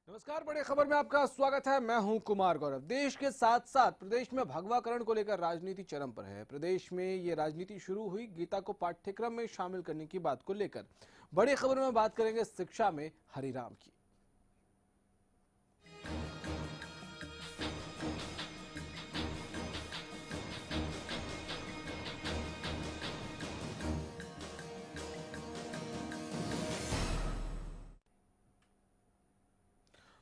नमस्कार, बड़ी खबर में आपका स्वागत है। मैं हूं कुमार गौरव। देश के साथ साथ प्रदेश में भगवाकरण को लेकर राजनीति चरम पर है। प्रदेश में ये राजनीति शुरू हुई गीता को पाठ्यक्रम में शामिल करने की बात को लेकर। बड़ी खबर में बात करेंगे शिक्षा में हरिराम की।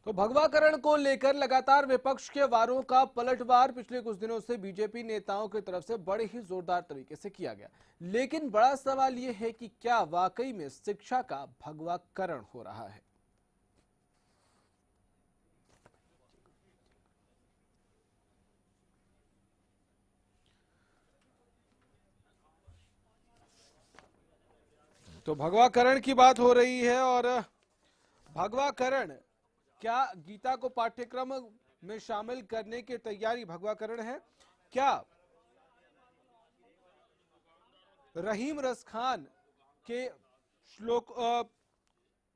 तो भगवाकरण को लेकर लगातार विपक्ष के वारों का पलटवार पिछले कुछ दिनों से बीजेपी नेताओं की तरफ से बड़े ही जोरदार तरीके से किया गया। लेकिन बड़ा सवाल यह है कि क्या वाकई में शिक्षा का भगवाकरण हो रहा है। तो भगवाकरण की बात हो रही है और भगवाकरण क्या गीता को पाठ्यक्रम में शामिल करने की तैयारी भगवाकरण है? क्या रहीम रस खान के श्लोक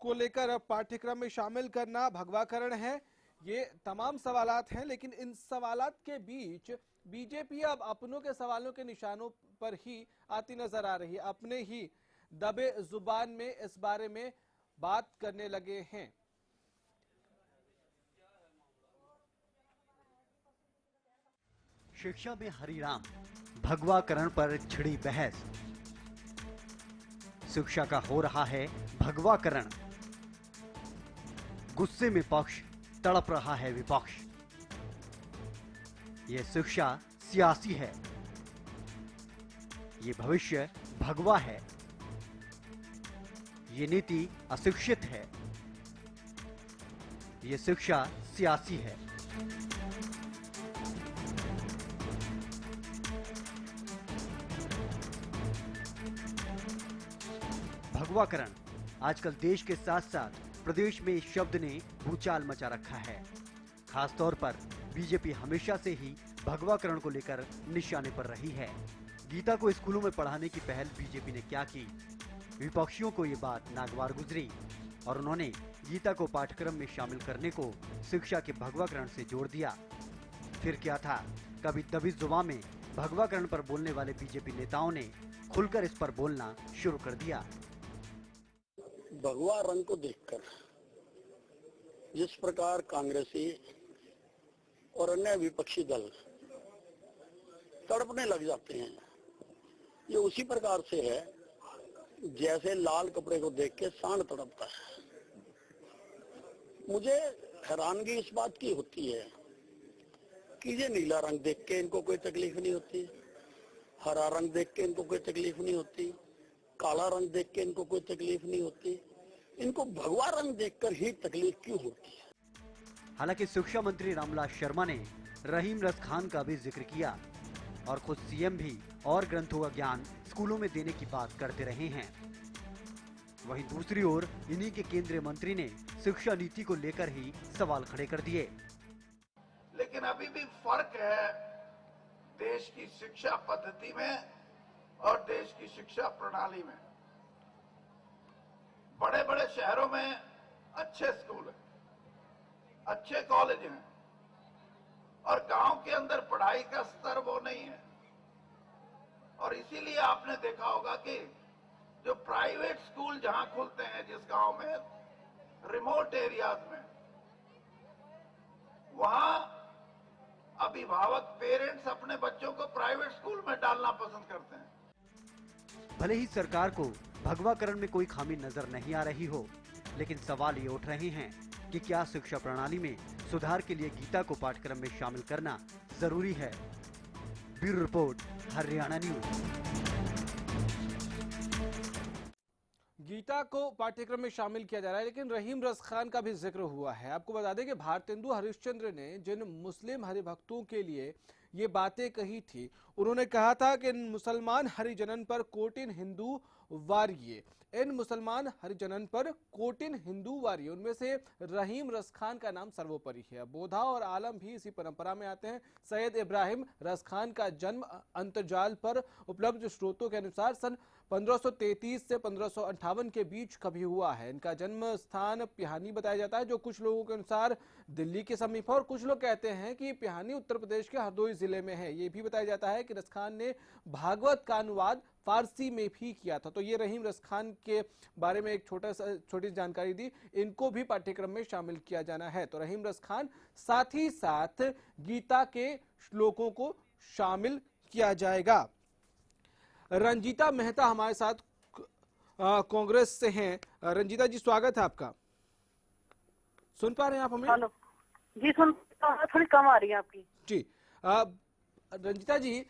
को लेकर पाठ्यक्रम में शामिल करना भगवाकरण है? ये तमाम सवालात हैं, लेकिन इन सवालात के बीच बीजेपी अब अपनों के सवालों के निशानों पर ही आती नजर आ रही है। अपने ही दबे जुबान में इस बारे में बात करने लगे हैं। शिक्षा में हरिराम, भगवाकरण पर छिड़ी बहस। शिक्षा का हो रहा है भगवाकरण। गुस्से में पक्ष, तड़प रहा है विपक्ष। यह शिक्षा सियासी है, ये भविष्य भगवा है, ये नीति अशिक्षित है, ये शिक्षा सियासी है। भगवाकरण आजकल देश के साथ साथ प्रदेश में इस शब्द ने भूचाल मचा रखा है। खासतौर पर बीजेपी हमेशा से ही भगवाकरण को लेकर निशाने पर रही है। गीता को स्कूलों में पढ़ाने की पहल बीजेपी ने क्या की? विपक्षियों को ये बात नागवार गुजरी और उन्होंने गीता को पाठ्यक्रम में शामिल करने को शिक्षा के भगवाकरण से जोड़ दिया। फिर क्या था, कभी दबी जुबान में भगवाकरण पर बोलने वाले बीजेपी नेताओं ने खुलकर इस पर बोलना शुरू कर दिया। भगवा रंग को देखकर जिस प्रकार कांग्रेसी और अन्य विपक्षी दल तड़पने लग जाते हैं, ये उसी प्रकार से है जैसे लाल कपड़े को देख के सांड तड़पता है। मुझे हैरानगी इस बात की होती है कि ये नीला रंग देख के इनको कोई तकलीफ नहीं होती, हरा रंग देख के इनको कोई तकलीफ नहीं होती, काला रंग देख के इनको कोई तकलीफ नहीं होती, इनको भगवा रंग देखकर ही तकलीफ क्यों होती है? हालांकि शिक्षा मंत्री रामविलास शर्मा ने रहीम रस खान का भी जिक्र किया और खुद सीएम भी और ग्रंथों का ज्ञान स्कूलों में देने की बात करते रहे हैं। वहीं दूसरी ओर इन्हीं के केंद्रीय मंत्री ने शिक्षा नीति को लेकर ही सवाल खड़े कर दिए। लेकिन अभी भी फर्क है देश की शिक्षा पद्धति में और देश की शिक्षा प्रणाली में। बड़े बड़े शहरों में अच्छे स्कूल हैं, अच्छे कॉलेज हैं, और गांव के अंदर पढ़ाई का स्तर वो नहीं है। और इसीलिए आपने देखा होगा कि जो प्राइवेट स्कूल जहां खुलते हैं, जिस गांव में रिमोट एरियाज में, वहां अभिभावक पेरेंट्स अपने बच्चों को प्राइवेट स्कूल में डालना पसंद करते हैं। भले ही सरकार को भगवाकरण में कोई खामी नजर नहीं आ रही हो, लेकिन सवाल ये उठ रहे हैं कि क्या शिक्षा प्रणाली में सुधार के लिए गीता को पाठ्यक्रम में शामिल करना जरूरी है। Bureau report, Haryana news. Gita को पाठ्यक्रम में शामिल किया जा रहा है, लेकिन रहीम रस खान का भी जिक्र हुआ है। आपको बता दें कि भारतेंदु हरिश्चंद्र ने जिन मुस्लिम हरिभक्तों के लिए ये बातें कही थी। उन्होंने कहा था कि इन मुसलमान हरिजनन पर कोटिन हिंदू वारिये, इन मुसलमान हरिजनन पर कोटिन हिंदू वारिये, उनमें से रहीम रसखान का नाम सर्वोपरि है। बोधा और आलम भी इसी परंपरा में आते हैं। सैयद इब्राहिम रसखान का जन्म अंतर्जाल पर उपलब्ध स्रोतों के अनुसार सन 1533 से 1558 के बीच कभी हुआ है। इनका जन्म स्थान पिहानी बताया जाता है, जो कुछ लोगों के अनुसार दिल्ली के समीप है, और कुछ लोग कहते हैं कि पिहानी उत्तर प्रदेश के हरदोई जिले में है। ये भी बताया जाता है कि रसखान ने भागवत का अनुवाद फारसी में भी किया था। तो ये रहीम रसखान के बारे में एक छोटी जानकारी दी। इनको भी पाठ्यक्रम में शामिल किया जाना है। तो रहीम रसखान, साथ ही साथ गीता के श्लोकों को शामिल किया जाएगा। रंजीता मेहता हमारे साथ कांग्रेस से हैं। रंजीता जी, स्वागत है आपका। सुन पा रहे हैं आप हमें? हेलो जी, सुन थोड़ी कम आ रही है आपकी जी। रंजीता जी,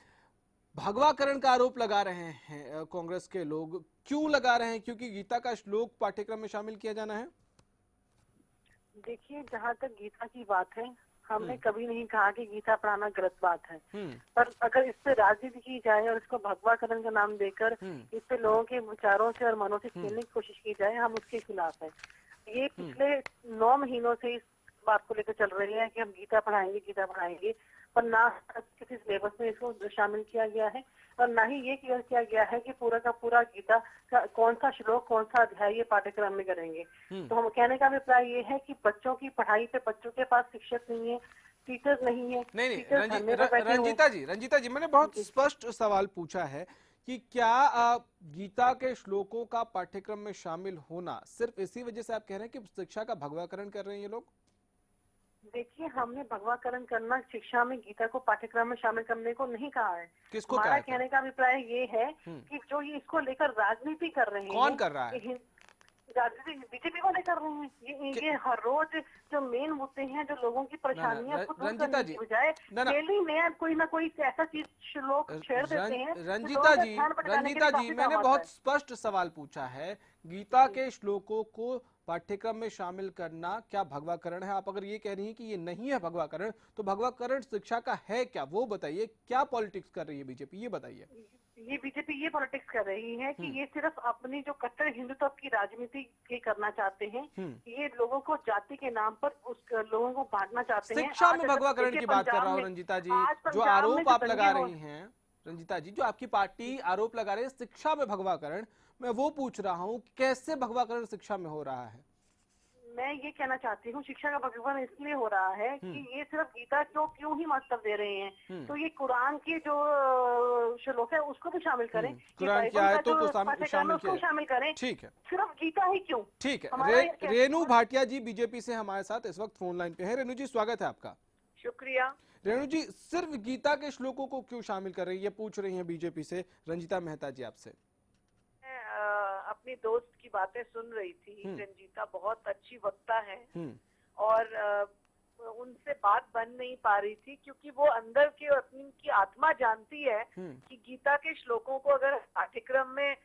भगवाकरण का आरोप लगा रहे हैं कांग्रेस के लोग, क्यों लगा रहे हैं? क्योंकि गीता का श्लोक पाठ्यक्रम में शामिल किया जाना है। देखिए, जहाँ तक गीता की बात है, हमने कभी नहीं कहा कि गीता पढ़ाना गलत बात है, पर अगर इस पे राजनीति की जाए और इसको भगवाकरण का नाम देकर इस पे लोगों के विचारों से और मनों से खेलने की कोशिश की जाए, हम उसके खिलाफ है। ये पिछले 9 महीनों से इस बात को लेकर चल रही है कि हम गीता पढ़ाएंगे, पर ना किसी सिलेबस में इसको शामिल किया गया है और ना ही ये क्लियर किया गया है कि पूरा का पूरा गीता का कौन सा श्लोक, कौन सा अध्याय ये पाठ्यक्रम में करेंगे। तो हम कहने का अभिप्राय ये है कि बच्चों की पढ़ाई पे, बच्चों के पास शिक्षक नहीं है, टीचर्स नहीं है। नहीं, रंजीता जी, मैंने बहुत स्पष्ट सवाल पूछा है कि क्या गीता के श्लोकों का पाठ्यक्रम में शामिल होना सिर्फ इसी वजह से आप कह रहे हैं कि शिक्षा का भगवाकरण कर रहे हैं ये लोग? देखिए, हमने भगवाकरण करना शिक्षा में गीता को पाठ्यक्रम में शामिल करने को नहीं कहा है। किसको हमारा कहने का अभिप्राय ये है कि जो ये इसको लेकर राजनीति कर रहे हैं, कौन कर रहा है? राजनीति बीजेपी वाले कर रहे हैं। ये हर रोज जो मेन मुद्दे हैं, जो लोगों की परेशानियां रंजीता जी, बजाय डेली में कोई ना कोई ऐसा चीज लोग छेड़ देते हैं। रंजीता जी, मैंने बहुत स्पष्ट सवाल पूछा है, गीता के श्लोकों को पाठ्यक्रम में शामिल करना क्या भगवाकरण है? आप अगर ये कह रही हैं कि ये नहीं है भगवाकरण, तो भगवाकरण शिक्षा का है क्या, वो बताइए। क्या पॉलिटिक्स कर रही है बीजेपी, ये बताइए। ये बीजेपी ये पॉलिटिक्स कर रही है कि ये सिर्फ अपनी जो कट्टर हिंदुत्व की राजनीति के करना चाहते हैं। ये लोगों को जाति के नाम पर लोगों को बांटना चाहते हैं। शिक्षा में भगवाकरण की बात कर रहा हूँ रंजीता जी, जो आरोप आप लगा रही हैं, रंजीता जी, जो आपकी पार्टी आरोप लगा रही है शिक्षा में भगवाकरण, मैं वो पूछ रहा हूँ कैसे भगवाकरण शिक्षा में हो रहा है? मैं ये कहना चाहती हूँ, शिक्षा का भगवान इसलिए हो रहा है कि ये सिर्फ गीता को क्यों ही महत्व दे रहे हैं, तो ये कुरान की जो श्लोक है उसको भी शामिल करें, कुरान की आयतों को शामिल करें। ठीक है, सिर्फ गीता ही क्यों? ठीक है। रेणु भाटिया जी बीजेपी से हमारे साथ इस वक्त फोन लाइन पे है। रेणु जी, स्वागत है आपका। शुक्रिया। रेणु जी, सिर्फ गीता के श्लोकों को क्यों शामिल कर रही है, पूछ रही है बीजेपी से रंजीता मेहता जी आपसे। अपनी दोस्त की बातें सुन रही थी। रंजीता बहुत अच्छी वक्ता है और उनसे बात बन नहीं पा रही थी, क्योंकि वो अंदर के अपनी की आत्मा जानती है कि गीता के श्लोकों को अगर पाठ्यक्रम में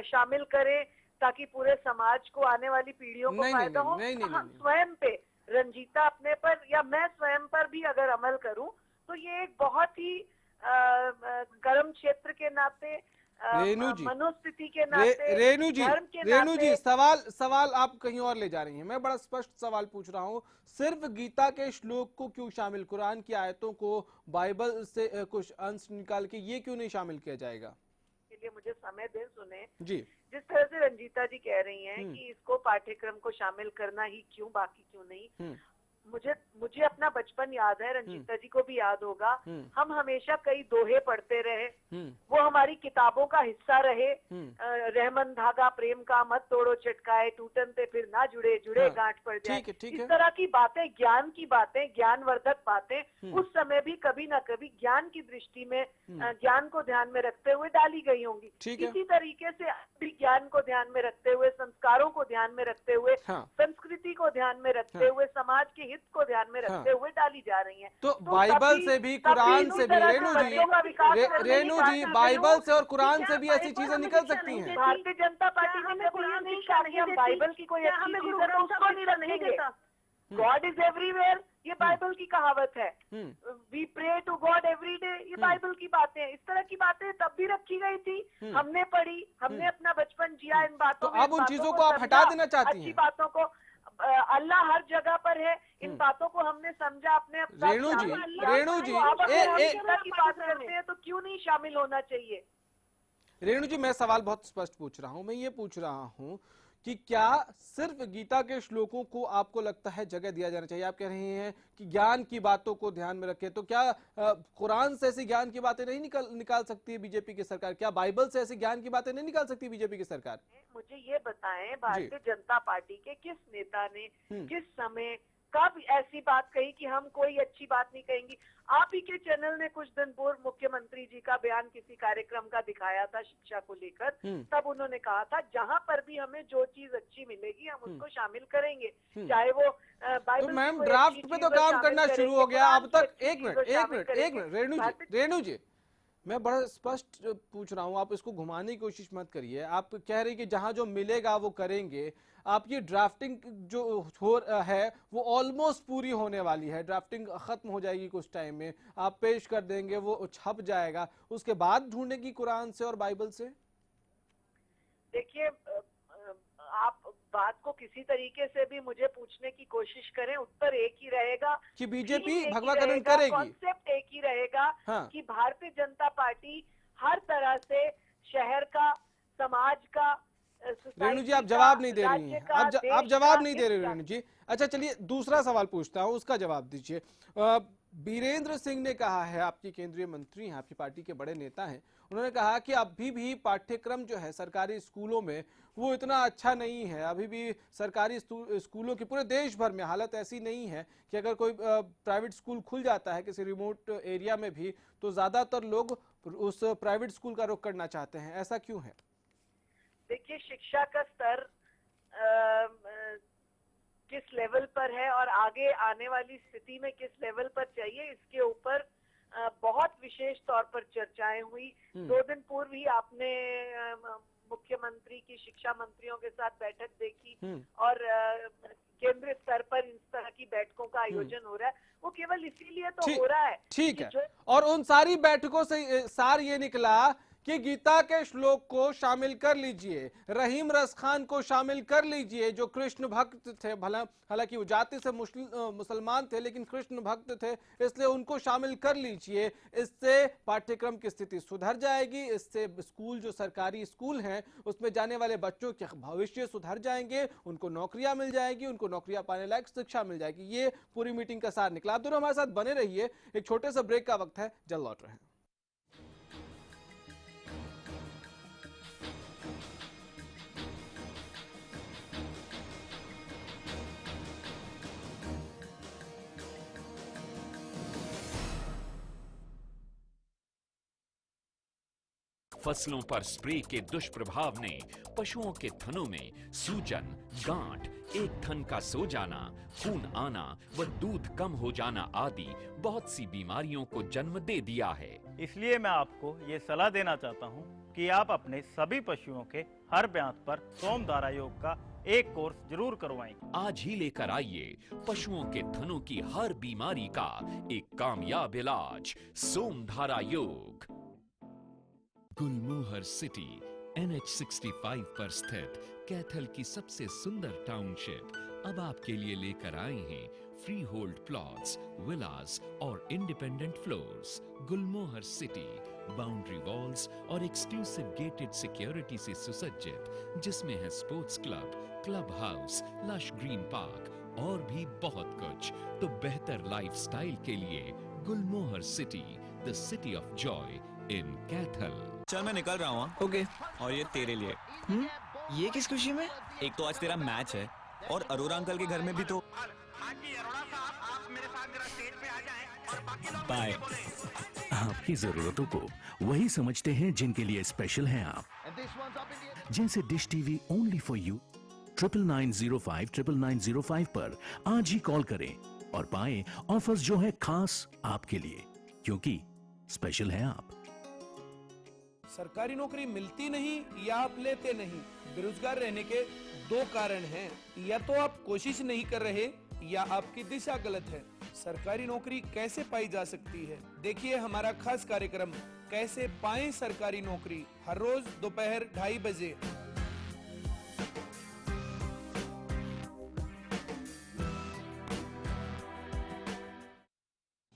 शामिल करें ताकि पूरे समाज को, आने वाली पीढ़ियों को फायदा हो, हम स्वयं पे, रंजीता अपने पर या मैं स्वयं पर भी अगर अमल करूं, तो ये एक बहुत ही गर्म क्षेत्र के नाते, मनोस्थिति के नाते, रेणु जी, सवाल आप कहीं और ले जा रही हैं। मैं बड़ा स्पष्ट सवाल पूछ रहा हूँ, सिर्फ गीता के श्लोक को क्यों शामिल, कुरान की आयतों को, बाइबल से कुछ अंश निकाल के ये क्यों नहीं शामिल किया जाएगा? के लिए मुझे समय दें, सुने जी। जिस तरह से रंजीता जी कह रही हैं कि इसको पाठ्यक्रम को शामिल करना ही क्यों, बाकी क्यों नहीं, मुझे अपना बचपन याद है, रंजीता जी को भी याद होगा। हम हमेशा कई दोहे पढ़ते रहे, वो हमारी किताबों का हिस्सा रहे। रहमन धागा प्रेम का मत तोड़ो चटकाए, टूटन ते फिर ना जुड़े, जुड़े गांठ पड़ जाए। इस तरह की बातें, ज्ञान की बातें, ज्ञानवर्धक बातें उस समय भी कभी ना कभी ज्ञान की दृष्टि में, ज्ञान को ध्यान में रखते हुए डाली गई होंगी। इसी तरीके से भी ज्ञान को ध्यान में रखते हुए, संस्कारों को ध्यान में रखते हुए, संस्कृति को ध्यान में रखते हुए, समाज के हित को ध्यान में रखते हुए डाली जा रही हैं। तो बाइबल से भी, कुरान से भी, रेणु जी, बाइबल से और कुरान से भी ऐसी चीजें निकल सकती हैं। भारतीय जनता पार्टी ने कभी नहीं कहा कि हम बाइबल की कोई अच्छी चीज है तो उसको नहीं रखेंगे। गॉड इज एवरीवेयर, ये बाइबल की कहावत है। We pray to God every day, ये बाइबल की बातें हैं। इस तरह की बातें तब भी रखी गई थी, हमने पढ़ी, हमने अपना बचपन जिया इन बातों में। अब उन चीजों को आप हटा देना चाहती हैं? अच्छी बातों को, अल्लाह हर जगह पर है, इन बातों को हमने समझा अपने। रेणु जी, आप अगर की बात करते हैं तो क्यों नहीं शामिल होना चाहिए? रेणु जी, मैं सवाल बहुत स्पष्ट पूछ रहा हूं। मैं ये पूछ रहा हूं कि क्या सिर्फ गीता के श्लोकों को आपको लगता है जगह दिया जाना चाहिए? आप कह रहे हैं कि ज्ञान की बातों को ध्यान में रखें, तो क्या कुरान से ऐसी ज्ञान की बातें नहीं निकाल सकती है बीजेपी की सरकार? क्या बाइबल से ऐसी ज्ञान की बातें नहीं निकाल सकती बीजेपी की सरकार? मुझे ये बताएं, भारतीय जनता पार्टी के किस नेता ने किस समय कब ऐसी बात कही कि हम कोई अच्छी बात नहीं कहेंगी? आप ही के चैनल ने कुछ दिन पूर्व मुख्यमंत्री जी का बयान किसी कार्यक्रम का दिखाया था शिक्षा को लेकर। तब उन्होंने कहा था जहां पर भी हमें जो चीज अच्छी मिलेगी हम उसको शामिल करेंगे, चाहे वो बाइबल। तो मैम, ड्राफ्ट पे तो काम करना शुरू हो गया अब तक। एक मिनट रेणु जी, मैं बड़ा स्पष्ट पूछ रहा हूं, आप इसको घुमाने की कोशिश मत करिए। आप कह रहे हैं कि जहां जो मिलेगा वो करेंगे। आप ये ड्राफ्टिंग जो है वो ऑलमोस्ट पूरी होने वाली है, ड्राफ्टिंग खत्म हो जाएगी कुछ टाइम में, आप पेश कर देंगे, वो छप जाएगा, उसके बाद ढूंढेगी कुरान से और बाइबल से। देखिए, आप बात को किसी तरीके से भी मुझे पूछने की कोशिश करें, उत्तर एक ही रहेगा कि बीजेपी भगवाकरण करेगी। कॉन्सेप्ट एक ही रहेगा कि भारतीय जनता पार्टी हर तरह से शहर का, समाज का, रेणु जी, आप जवाब नहीं दे रही हैं। आप जवाब नहीं दे रहे रेणु जी। अच्छा, चलिए दूसरा सवाल पूछता हूं, उसका जवाब दीजिए। बीरेंद्र सिंह ने कहा है, आपके केंद्रीय मंत्री हैं, आपकी पार्टी के बड़े नेता हैं, उन्होंने कहा कि अभी भी पाठ्यक्रम जो है सरकारी स्कूलों में वो इतना अच्छा नहीं है। अभी भी सरकारी स्कूलों की पूरे देश भर में हालत ऐसी नहीं है कि अगर कोई प्राइवेट स्कूल खुल जाता है किसी रिमोट एरिया में भी, तो ज्यादातर लोग उस प्राइवेट स्कूल का रुख करना चाहते हैं। ऐसा क्यों है? देखिए, शिक्षा का स्तर किस लेवल पर है और आगे आने वाली स्थिति में किस लेवल पर चाहिए, इसके ऊपर बहुत विशेष तौर पर चर्चाएं हुई। 2 दिन पूर्व ही आपने मुख्यमंत्री की शिक्षा मंत्रियों के साथ बैठक देखी और केंद्रीय स्तर पर इस तरह की बैठकों का आयोजन हो रहा है। वो केवल इसीलिए तो हो रहा है। ठीक है, और उन सारी बैठकों से सार ये निकला कि गीता के श्लोक को शामिल कर लीजिए, रहीम रस खान को शामिल कर लीजिए, जो कृष्ण भक्त थे, भला हालांकि वो जाति से मुसलमान थे लेकिन कृष्ण भक्त थे, इसलिए उनको शामिल कर लीजिए। इससे पाठ्यक्रम की स्थिति सुधर जाएगी, इससे स्कूल, जो सरकारी स्कूल हैं, उसमें जाने वाले बच्चों के भविष्य सुधर जाएंगे, उनको नौकरियां मिल जाएगी, उनको नौकरियां पाने लायक शिक्षा मिल जाएगी। ये पूरी मीटिंग का सार निकला। आप दोनों हमारे साथ बने रहिए, एक छोटे से ब्रेक का वक्त है, जल्द लौट रहे हैं। फसलों पर स्प्रे के दुष्प्रभाव ने पशुओं के थनों में सूजन, गांठ, एक थन का सो जाना, खून आना व दूध कम हो जाना आदि बहुत सी बीमारियों को जन्म दे दिया है। इसलिए मैं आपको ये सलाह देना चाहता हूँ कि आप अपने सभी पशुओं के हर ब्यांत पर सोमधारा योग का एक कोर्स जरूर करवाएं। आज ही लेकर आइए पशुओं के थनों की हर बीमारी का एक कामयाब इलाज, सोमधारा योग। गुलमोहर सिटी NH 65 पर स्थित कैथल की सबसे सुंदर टाउनशिप अब आपके लिए लेकर आए हैं फ्री होल्ड प्लॉट्स, विलास और independent floors. Gulmohar city boundary walls और एक्सक्लूसिव गेटेड सिक्योरिटी से सुसज्जित, जिसमें है sports club, club house, lush green park और भी बहुत कुछ। तो बेहतर लाइफस्टाइल के लिए Gulmohar city, the city of joy in Kaithal. चल मैं निकल रहा हूँ। ओके। और ये तेरे लिए। ये किस खुशी में? एक तो आज तेरा मैच है और अरोरा अंकल के घर में भी तो। बाय। आपकी जरूरतों को वही समझते हैं जिनके लिए स्पेशल हैं आप, जैसे dish TV only for you. 9905 9905 पर आज ही कॉल करें और पाएं ऑफर्स जो है खास आपके लिए, क्योंकि स्पेशल हैं आप। सरकारी नौकरी मिलती नहीं या आप लेते नहीं, बेरोजगार रहने के 2 कारण हैं। या तो आप कोशिश नहीं कर रहे या आपकी दिशा गलत है। सरकारी नौकरी कैसे पाई जा सकती है। देखिए हमारा खास कार्यक्रम कैसे पाएं सरकारी नौकरी, हर रोज दोपहर 2:30 बजे।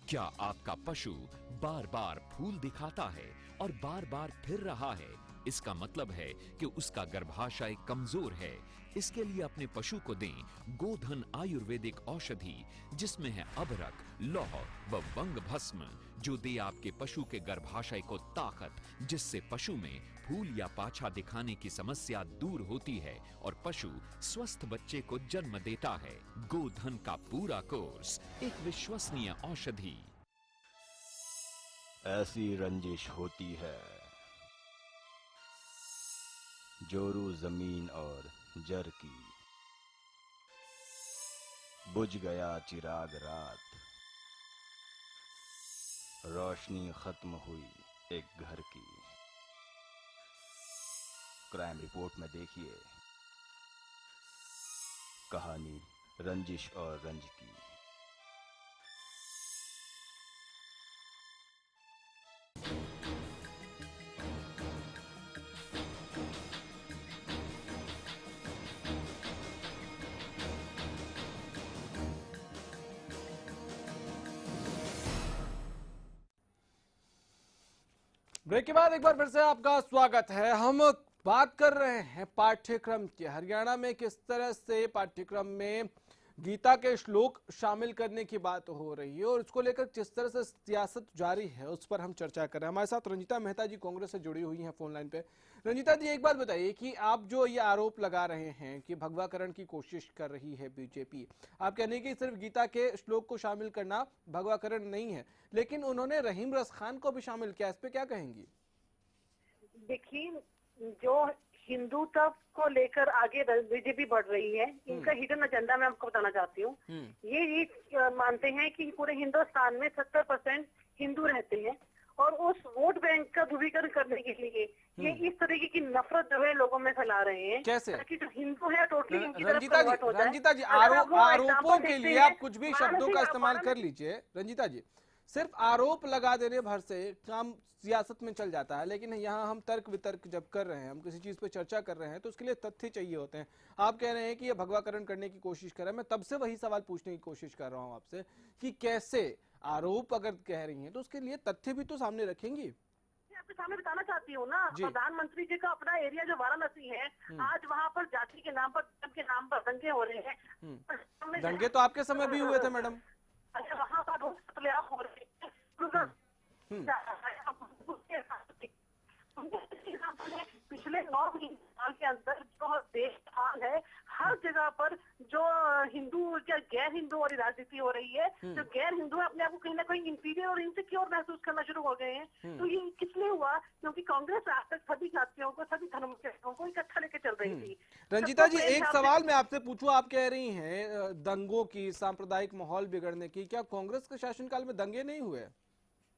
क्या आपका पशु बार बार फूल दिखाता है और बार बार फिर रहा है? इसका मतलब है कि उसका गर्भाशय कमजोर है। इसके लिए अपने पशु को दें गोधन आयुर्वेदिक औषधि, जिसमें है अबरक, लौह व वंग भस्म, जो दे आपके पशु के गर्भाशय को ताकत, जिससे पशु में फूल या पाछा दिखाने की समस्या दूर होती है और पशु स्वस्थ बच्चे को जन्म देता है। गोधन का पूरा कोर्स, एक विश्वसनीय औषधि। ऐसी रंजिश होती है, जोरू जमीन और जर की, बुझ गया चिराग रात, रोशनी खत्म हुई एक घर की। क्राइम रिपोर्ट में देखिए कहानी रंजिश और रंज की। ब्रेक के बाद एक बार फिर से आपका स्वागत है। हम बात कर रहे हैं पाठ्यक्रम की। हरियाणा में किस तरह से पाठ्यक्रम में गीता के श्लोक शामिल करने की बात हो रही है और उसको लेकर किस तरह से सियासत जारी है, उस पर हम चर्चा कर रहे हैं। हमारे साथ रंजिता मेहता जी कांग्रेस से जुड़ी हुई हैं फोन लाइन पे। रंजिता जी, एक बात बताइए कि आप जो ये आरोप लगा रहे हैं कि भगवाकरण की कोशिश कर रही है बीजेपी, आप कहने हैं कि सिर्फ गीता के श्लोक को शामिल करना भगवाकरण नहीं है, लेकिन उन्होंने रहीम रस खान को भी शामिल किया, इस पे क्या कहेंगी? देखिए, जो हिंदुत्व को लेकर आगे बीजेपी बढ़ रही है, इनका हिडन एजेंडा मैं आपको बताना चाहती हूँ। ये मानते हैं कि पूरे हिंदुस्तान में 70% हिंदू रहते हैं और उस वोट बैंक का ध्रुवीकरण करने के लिए ये इस तरीके की नफरत जो है लोगों में फैला रहे हैं। कैसे? ताकि जो हिंदू है टोटली रंजिता जी आरोपों के लिए आप कुछ भी शब्दों का इस्तेमाल कर लीजिए। रंजिता जी, सिर्फ आरोप लगा देने भर से काम सियासत में चल जाता है, लेकिन यहाँ हम तर्क वितर्क जब कर रहे हैं, हम किसी चीज पे चर्चा कर रहे हैं तो उसके लिए तथ्य चाहिए होते हैं। आप कह रहे हैं कि ये भगवाकरण करने की कोशिश कर रहे हैं। मैं तब से वही सवाल पूछने की कोशिश कर रहा हूँ आपसे कि कैसे आरोप अगर कह रही हैं तो उसके लिए तथ्य भी तो सामने रखेंगी। आपके सामने बताना चाहती हूँ ना, प्रधानमंत्री जी का अपना एरिया जो वाराणसी है, आज वहाँ पर जाति के नाम पर, धर्म के नाम पर दंगे हो रहे हैं। दंगे तो आपके समय भी हुए थे मैडम। अच्छा, वहाँ पर हो रहे पिछले 9 साल के अंदर जो देश हाल है, हर जगह पर जो हिंदू या गैर हिंदू वाली राजनीति हो रही है, जो गैर हिंदू है अपने आप को कहीं ना कहीं इंफीरियर और इनसिक्योर महसूस करना शुरू हो गए हैं। तो ये किसलिए हुआ? क्योंकि कांग्रेस आज तक सभी जातियों को, सभी धर्म के लोगों को इकट्ठा लेके चल रही थी। रंजिता जी, एक सवाल मैं आपसे पूछूं, आप कह रही हैं दंगों की, सांप्रदायिक माहौल बिगड़ने की, क्या कांग्रेस के शासनकाल में दंगे नहीं हुए?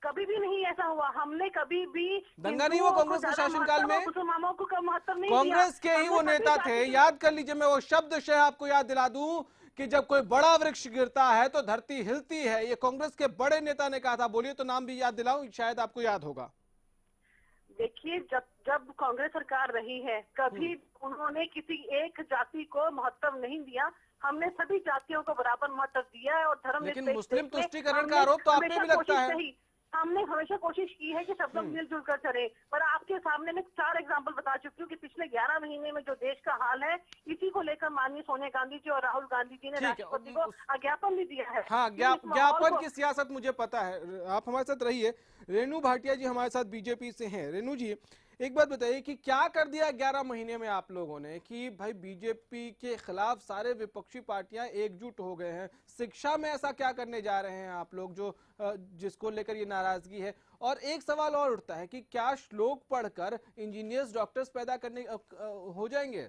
कभी भी नहीं ऐसा हुआ। हमने कभी भी दंगा नहीं हुआ कांग्रेस के शासनकाल में। मुसलमानों को कम महत्व नहीं कांग्रेस के ही वो नेता थे, याद कर लीजिए, मैं वो शब्द आपको याद दिला दूं कि जब कोई बड़ा वृक्ष गिरता है तो धरती हिलती है। ये कांग्रेस के बड़े नेता ने कहा था। बोलिए तो नाम भी याद दिलाऊं, शायद आपको याद होगा। देखिए, जब कांग्रेस सरकार रही है, कभी उन्होंने किसी एक जाति को महत्व नहीं दिया। हमने सभी जातियों को बराबर महत्व दिया है और धर्म। लेकिन मुस्लिम तुष्टीकरण का आरोप तो आप पे भी लगता है। हमने हमेशा कोशिश की है कि सब लोग मिलजुल कर चले, पर आपके सामने मैं 4 एग्जाम्पल बता चुकी हूँ कि पिछले 11 महीने में जो देश का हाल है, इसी को लेकर माननीय सोनिया गांधी जी और राहुल गांधी जी ने राष्ट्रपति को ज्ञापन भी दिया है। हाँ, ज्ञापन की सियासत मुझे पता है। आप हमारे साथ रहिए। रेणु भाटिया जी हमारे साथ बीजेपी से हैं। रेणु जी, एक बात बताइए कि क्या कर दिया 11 महीने में आप लोगों ने कि भाई बीजेपी के खिलाफ सारे विपक्षी पार्टियां एकजुट हो गए हैं? शिक्षा में ऐसा क्या करने जा रहे हैं आप लोग जो जिसको लेकर ये नाराजगी है? और एक सवाल और उठता है कि क्या श्लोक पढ़कर इंजीनियर्स, डॉक्टर्स पैदा करने हो जाएंगे?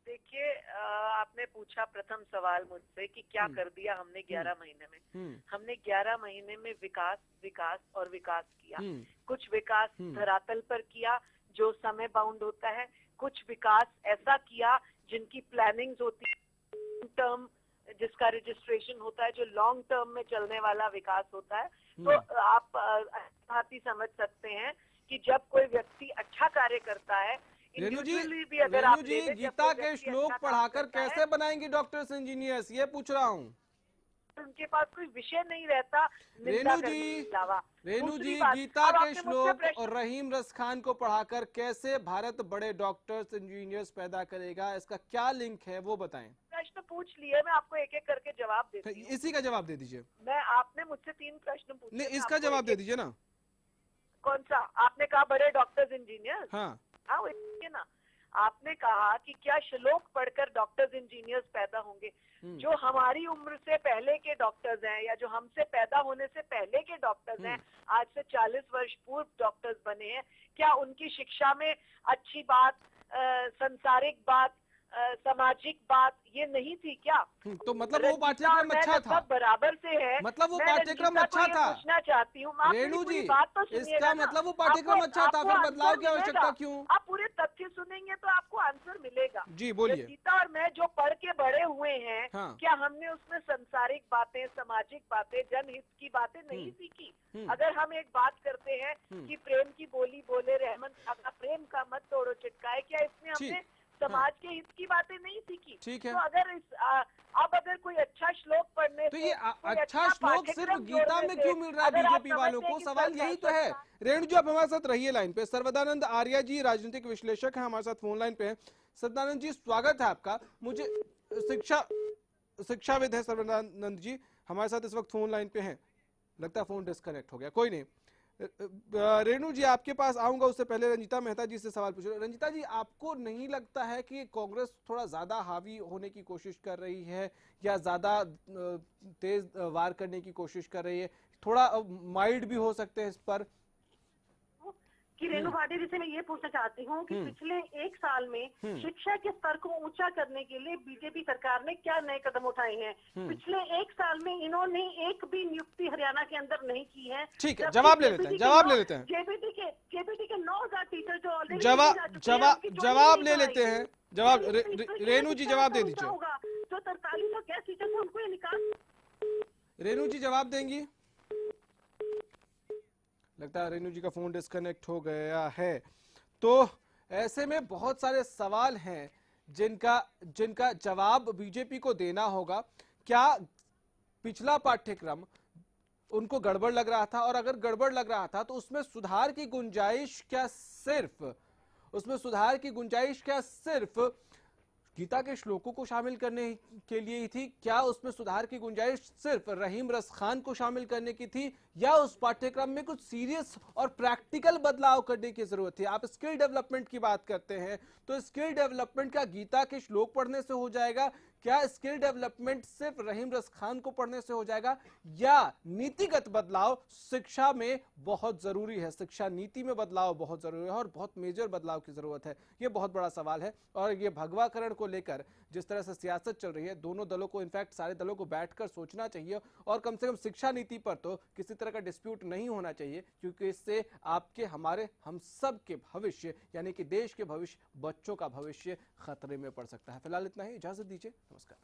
देखिए, आपने पूछा प्रथम सवाल मुझसे कि क्या कर दिया हमने 11 महीने में। हमने 11 महीने में विकास विकास और विकास किया। कुछ विकास धरातल पर किया जो समय बाउंड होता है, कुछ विकास ऐसा किया जिनकी प्लानिंग्स होती है, टर्म जिसका रजिस्ट्रेशन होता है, जो लॉन्ग टर्म में चलने वाला विकास होता है। तो आप भांति समझ सकते हैं कि जब कोई व्यक्ति अच्छा कार्य करता है, रेणु जी, individually भी अगर आप रेणु जी, ले लें, जब गीता कोई के व्यक्ति श्लोक अच्छा काम पढ़ाकर करता है, कैसे बनाएंगे डॉक्टर्स इंजीनियर्स, ये पूछ रहा हूँ। उनके पास कोई विषय नहीं रहता निंदा करने के अलावा। रेणु दूसरी जी, बात, गीता अब के आपने मुझसे श्लोक प्रश्न और रहीम रसखान को पढ़ाकर कैसे भारत बड़े डॉक्टर्स इंजीनियर्स पैदा करेगा, इसका क्या लिंक है वो बताएं। प्रश्न पूछ लिए, मैं आपको एक एक करके जवाब देती हूँ। इसी का जवाब दे दीजिए। मैं आपने मुझसे 3 प्रश्न पूछे, नहीं, इसका जवाब दे दीजिए ना। कौन सा? आपने कहा बड़े डॉक्टर्स इंजीनियर्स। हाँ, वो इसलिए ना, आपने कहा कि क्या श्लोक पढ़कर डॉक्टर्स इंजीनियर्स पैदा होंगे। जो हमारी उम्र से पहले के डॉक्टर्स हैं, या जो हमसे पैदा होने से पहले के डॉक्टर्स हैं, आज से 40 वर्ष पूर्व डॉक्टर्स बने हैं, क्या उनकी शिक्षा में अच्छी बात, संसारिक बात, सामाजिक बात ये नहीं थी क्या? तो मतलब वो पाठ्यक्रम अच्छा था, बराबर से है। मतलब वो पाठ्यक्रम अच्छा था। पूछना चाहती हूँ रेणु जी, बात तो इसका मतलब वो पाठ्यक्रम अच्छा था, फिर बदलाव की आवश्यकता क्यों? आप पूरे तथ्य सुनेंगे तो आपको आंसर मिलेगा। जी बोलिए। गीता और मैं जो पढ़ के बड़े हुए हैं, हाँ। क्या हमने उसमें संसारिक बातें, सामाजिक बातें, जनहित की बातें नहीं सीखी? अगर हम एक बात करते हैं कि प्रेम की बोली बोले रहमत का, प्रेम का मत तोड़ो चिटकाए, क्या इसमें हमने समाज के हित की बातें नहीं सीखी? ठीक है। तो अगर अब अगर कोई अच्छा श्लोक पढ़ने तो ये अच्छा श्लोक सिर्फ गीता में क्यों मिल रहा है बीजेपी वालों को? सवाल यही तो है। रेणु जी, आप हमारे साथ रहिए लाइन पे। सर्वदानंद आर्या जी राजनीतिक विश्लेषक हैं, हमारे साथ फोन लाइन पे हैं। सर्वदानंद जी, स्वागत है आपका। मुझे शिक्षाविद है सर्वदानंद जी, हमारे साथ इस वक्त फोन लाइन पे हैं। लगता है फोन डिस्कनेक्ट हो गया, कोई नहीं। रेणु जी, आपके पास आऊंगा, उससे पहले रंजिता मेहता जी से सवाल पूछो। रंजिता जी, आपको नहीं लगता है कि कांग्रेस थोड़ा ज्यादा हावी होने की कोशिश कर रही है, या ज्यादा तेज वार करने की कोशिश कर रही है? थोड़ा माइल्ड भी हो सकते हैं इस पर कि रेणु भाटिया जी से मैं ये पूछना चाहती हूँ कि पिछले 1 साल में शिक्षा के स्तर को ऊंचा करने के लिए बीजेपी सरकार ने क्या नए कदम उठाए हैं? पिछले 1 साल में इन्होंने एक भी नियुक्ति हरियाणा के अंदर नहीं की है। ठीक है, जवाब ले लेते हैं, जवाब ले लेते हैं। जेबीटी के 9,000 टीचर जो ऑलरेडी जवाब ले लेते हैं। जवाब रेणु जी, जवाब दे दीजिए। जो 4300 गैस टीचर थे उनको ये निकाल। रेणु जी जवाब देंगी? लगता है रेणु जी का फोन डिस्कनेक्ट हो गया है। तो ऐसे में बहुत सारे सवाल हैं जिनका जवाब बीजेपी को देना होगा। क्या पिछला पाठ्यक्रम उनको गड़बड़ लग रहा था, और अगर गड़बड़ लग रहा था तो उसमें सुधार की गुंजाइश क्या सिर्फ गीता के श्लोकों को शामिल करने के लिए ही थी? क्या उसमें सुधार की गुंजाइश सिर्फ रहीम रसखान को शामिल करने की थी, या उस पाठ्यक्रम में कुछ सीरियस और प्रैक्टिकल बदलाव करने की जरूरत थी? आप स्किल डेवलपमेंट की बात करते हैं, तो स्किल डेवलपमेंट क्या गीता के श्लोक पढ़ने से हो जाएगा? क्या स्किल डेवलपमेंट सिर्फ रहीम रसखान को पढ़ने से हो जाएगा, या नीतिगत बदलाव शिक्षा में बहुत जरूरी है? शिक्षा नीति में बदलाव बहुत जरूरी है, और बहुत मेजर बदलाव की जरूरत है। ये बहुत बड़ा सवाल है। और ये भगवाकरण को लेकर जिस तरह से सियासत चल रही है, दोनों दलों को, इनफैक्ट सारे दलों को बैठकर सोचना चाहिए, और कम से कम शिक्षा नीति पर तो किसी तरह का डिस्प्यूट नहीं होना चाहिए, क्योंकि इससे आपके, हमारे, हम सब के भविष्य, यानी कि देश के भविष्य, बच्चों का भविष्य खतरे में पड़ सकता है। फिलहाल इतना ही, इजाजत दीजिए, नमस्कार।